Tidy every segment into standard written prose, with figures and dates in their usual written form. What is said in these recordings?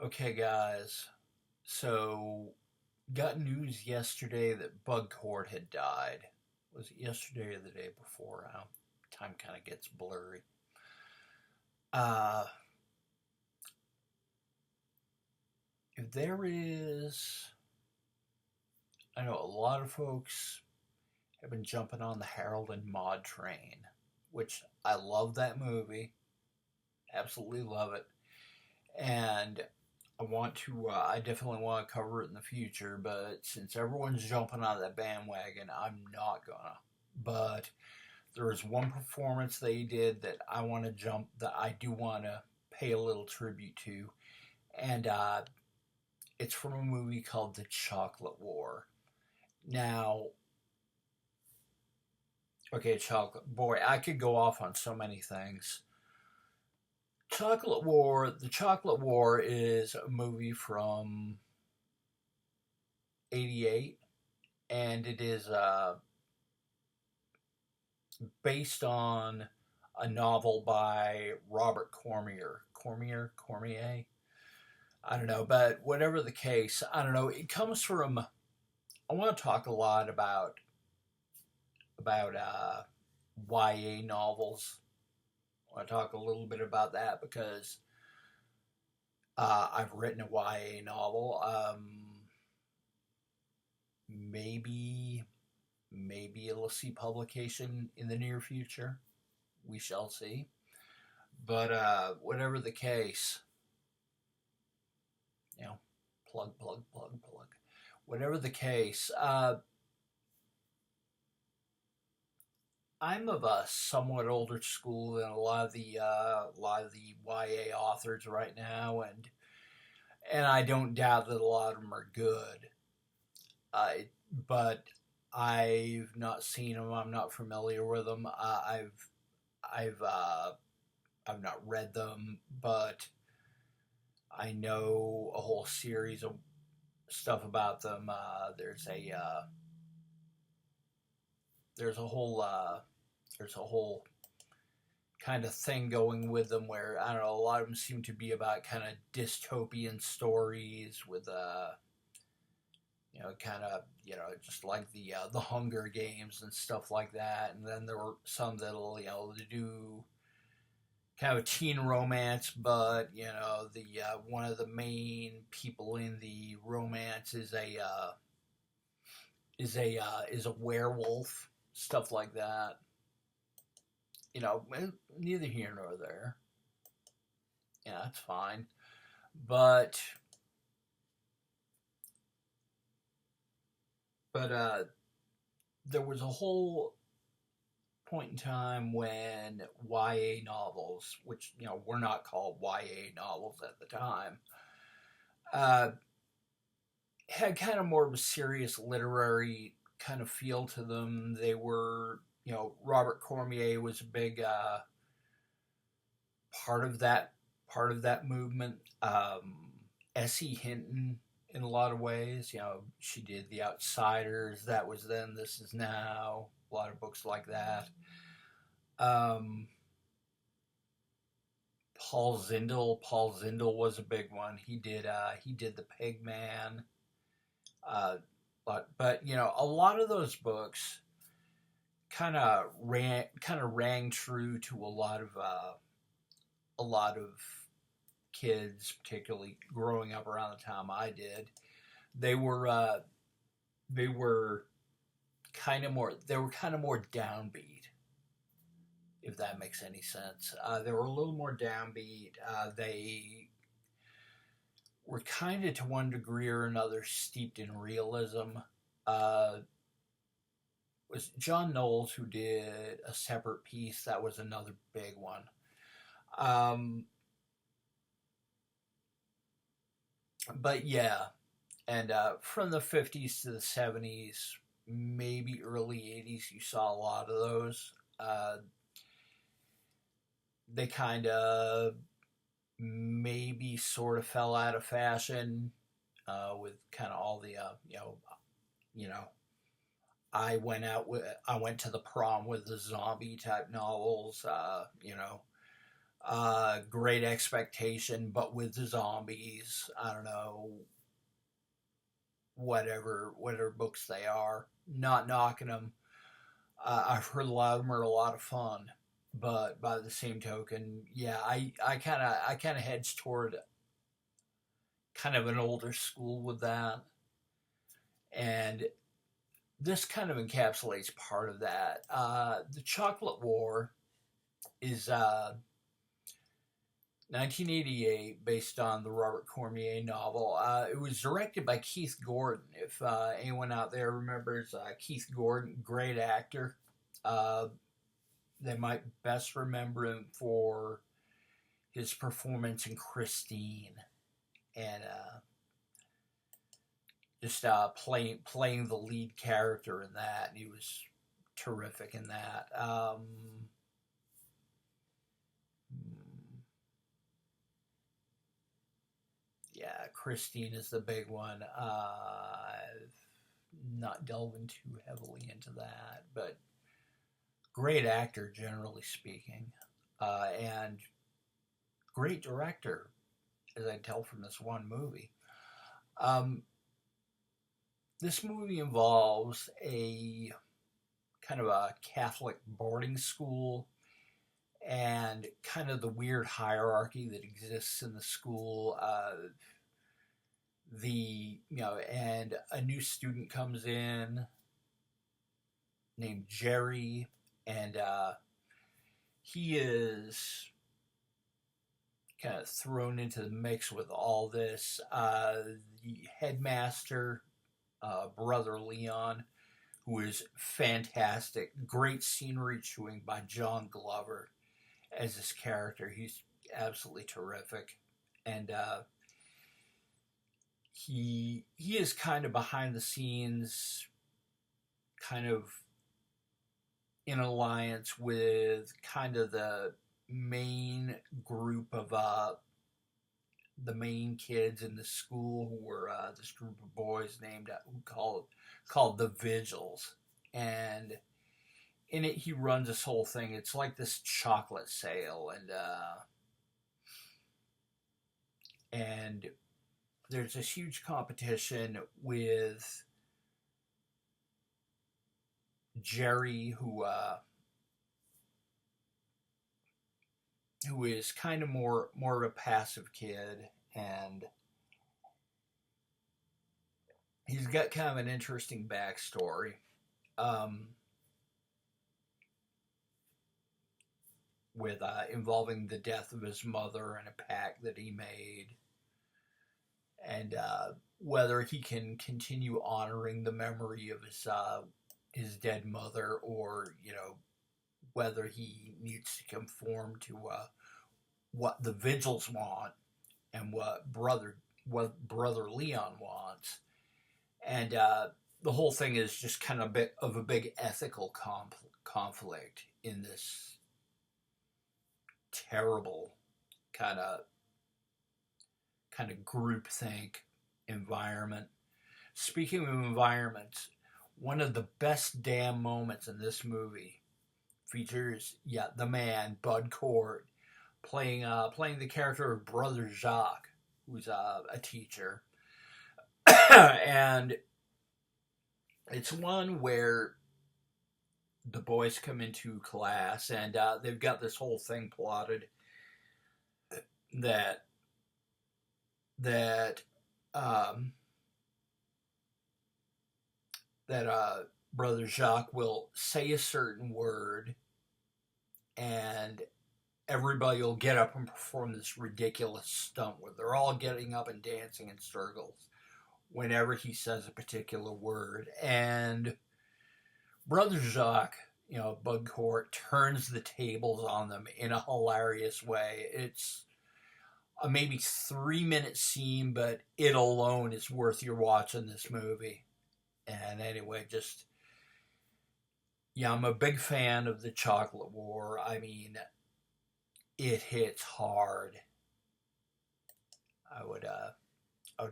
Okay, guys. So, got news yesterday that Bud Cort had died. Was it yesterday or the day before? Time kind of gets blurry. Uh, if there is, I know a lot of folks have been jumping on the Harold and Maude train, which I love that movie. Absolutely love it. And I definitely want to cover it in the future, but since everyone's jumping on that bandwagon, I'm not gonna. But there is one performance they did that I do want to pay a little tribute to, and it's from a movie called The Chocolate War. Now, okay, Chocolate Boy, I could go off on so many things. The Chocolate War is a movie from '88, and it is based on a novel by Robert Cormier. I don't know, but whatever the case, I don't know. It comes from. I want to talk a lot about YA novels. I want to talk a little bit about that because I've written a YA novel. Maybe it'll see publication in the near future. We shall see. But whatever the case, you know, plug. Whatever the case, I'm of a somewhat older school than a lot of the YA authors right now, and I don't doubt that a lot of them are good. But I've not seen them. I'm not familiar with them. I've I've not read them, but I know a whole series of stuff about them. There's a whole there's a whole kind of thing going with them where I don't know. A lot of them seem to be about kind of dystopian stories with kind of just like the Hunger Games and stuff like that. And then there were some that'll do kind of a teen romance, but the one of the main people in the romance is a werewolf, stuff like that. Neither here nor there. Yeah, that's fine. But there was a whole point in time when YA novels, which were not called YA novels at the time, uh, had kind of more of a serious literary kind of feel to them. They were, Robert Cormier was a big part of that movement. S.E. Hinton, in a lot of ways, she did The Outsiders. That was then. This is now. A lot of books like that. Um, Paul Zindel was a big one. He did The Pig Man. But a lot of those books kind of rang true to a lot of kids, particularly growing up around the time I did. They were they were kind of more downbeat, if that makes any sense. They were a little more downbeat. They were kind of, to one degree or another, steeped in realism. Was John Knowles who did A Separate Piece. That was another big one. Um, but yeah, and from the 50s to the 70s, maybe early 80s, you saw a lot of those. They kind of maybe sort of fell out of fashion with kind of all the you know I went to the prom with the zombie type novels. Great Expectation, but with the zombies. I don't know, whatever books they are. Not knocking them. I've heard a lot of them are a lot of fun, but by the same token, yeah, I kind of hedge toward kind of an older school with that, and this kind of encapsulates part of that. The Chocolate War is 1988, based on the Robert Cormier novel. It was directed by Keith Gordon. If anyone out there remembers Keith Gordon, great actor. Uh, they might best remember him for his performance in Christine, and just playing the lead character in that. And he was terrific in that. Yeah, Christine is the big one. Not delving too heavily into that, but great actor, generally speaking, and great director, as I tell from this one movie. Um, this movie involves a kind of a Catholic boarding school and kind of the weird hierarchy that exists in the school. And a new student comes in named Jerry, and he is kind of thrown into the mix with all this. The headmaster, Brother Leon, who is fantastic, great scenery chewing by John Glover as his character. He's absolutely terrific, and he is kind of behind the scenes, kind of in alliance with kind of the main group of the main kids in the school, who were this group of boys named called the Vigils, and in it he runs this whole thing. It's like this chocolate sale, and there's this huge competition with Jerry, who is kind of more of a passive kid, and he's got kind of an interesting backstory. Um, with involving the death of his mother and a pact that he made, and whether he can continue honoring the memory of his dead mother, or whether he needs to conform to what the Vigils want and what brother Leon wants, and the whole thing is just kind of a big ethical conflict in this terrible kind of groupthink environment. Speaking of environments, one of the best damn moments in this movie features the man Bud Cort playing the character of Brother Jacques, who's a teacher, and it's one where the boys come into class, and they've got this whole thing plotted that um, Brother Jacques will say a certain word, and everybody will get up and perform this ridiculous stunt where they're all getting up and dancing in circles whenever he says a particular word. And Brother Jacques, Bud Cort, turns the tables on them in a hilarious way. It's a maybe 3-minute scene, but it alone is worth your watching this movie. And anyway, I'm a big fan of the Chocolate War. I mean, it hits hard. I would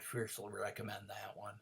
fiercely recommend that one.